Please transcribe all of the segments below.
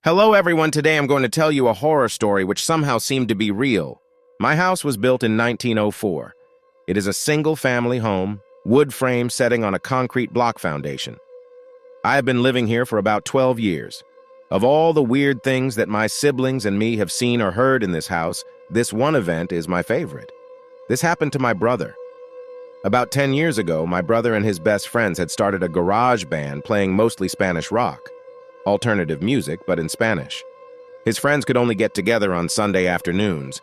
Hello everyone, today I'm going to tell you a horror story which somehow seemed to be real. My house was built in 1904. It is a single-family home, wood frame setting on a concrete block foundation. I have been living here for about 12 years. Of all the weird things that my siblings and me have seen or heard in this house, this one event is my favorite. This happened to my brother. About 10 years ago, my brother and his best friends had started a garage band playing mostly Spanish rock. Alternative music, but in Spanish. His friends could only get together on Sunday afternoons.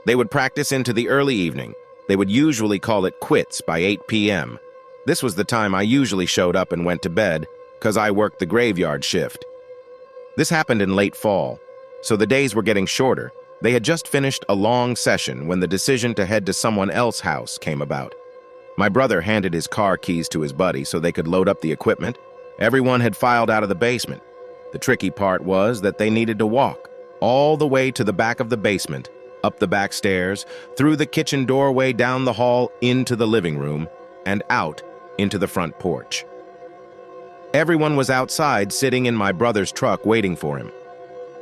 They would practice into the early evening. They would usually call it quits by 8 p.m. This was the time I usually showed up and went to bed, because I worked the graveyard shift. This happened in late fall, so the days were getting shorter. They had just finished a long session when the decision to head to someone else's house came about. My brother handed his car keys to his buddy so they could load up the equipment. Everyone had filed out of the basement. The tricky part was that they needed to walk all the way to the back of the basement, up the back stairs, through the kitchen doorway, down the hall, into the living room, and out into the front porch. Everyone was outside sitting in my brother's truck waiting for him.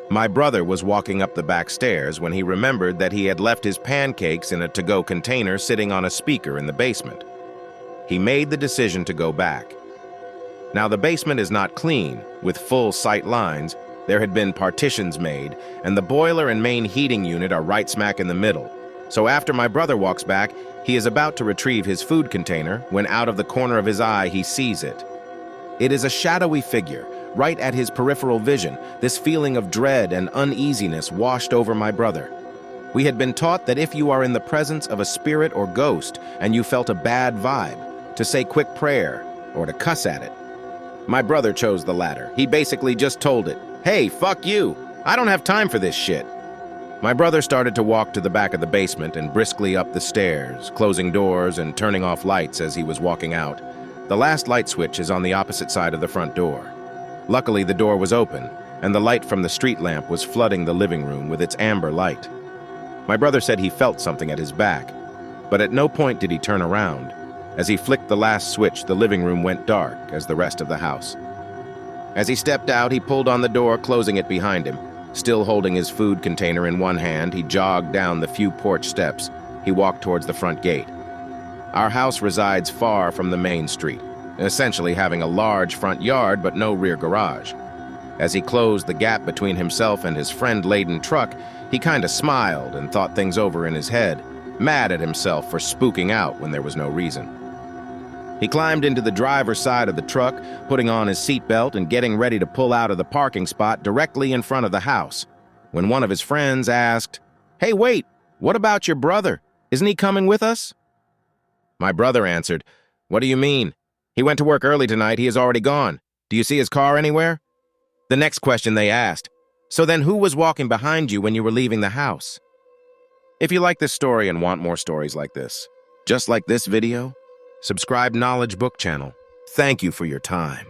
My brother was walking up the back stairs when he remembered that he had left his pancakes in a to-go container sitting on a speaker in the basement. He made the decision to go back. Now, the basement is not clean, with full sight lines. There had been partitions made, and the boiler and main heating unit are right smack in the middle. So after my brother walks back, he is about to retrieve his food container when out of the corner of his eye he sees it. It is a shadowy figure, right at his peripheral vision. This feeling of dread and uneasiness washed over my brother. We had been taught that if you are in the presence of a spirit or ghost and you felt a bad vibe, to say quick prayer or to cuss at it. My brother chose the latter. He basically just told it, "Hey, fuck you. I don't have time for this shit." My brother started to walk to the back of the basement and briskly up the stairs, closing doors and turning off lights as he was walking out. The last light switch is on the opposite side of the front door. Luckily, the door was open, and the light from the street lamp was flooding the living room with its amber light. My brother said he felt something at his back, but at no point did he turn around. As he flicked the last switch, the living room went dark as the rest of the house. As he stepped out, he pulled on the door, closing it behind him. Still holding his food container in one hand, he jogged down the few porch steps. He walked towards the front gate. Our house resides far from the main street, essentially having a large front yard but no rear garage. As he closed the gap between himself and his friend-laden truck, he kinda smiled and thought things over in his head, mad at himself for spooking out when there was no reason. He climbed into the driver's side of the truck, putting on his seatbelt and getting ready to pull out of the parking spot directly in front of the house, when one of his friends asked, "Hey, wait, what about your brother? Isn't he coming with us?" My brother answered, "What do you mean? He went to work early tonight. He is already gone. Do you see his car anywhere?" The next question they asked, "So then who was walking behind you when you were leaving the house?" If you like this story and want more stories like this, just like this video, subscribe Knowledge Book channel. Thank you for your time.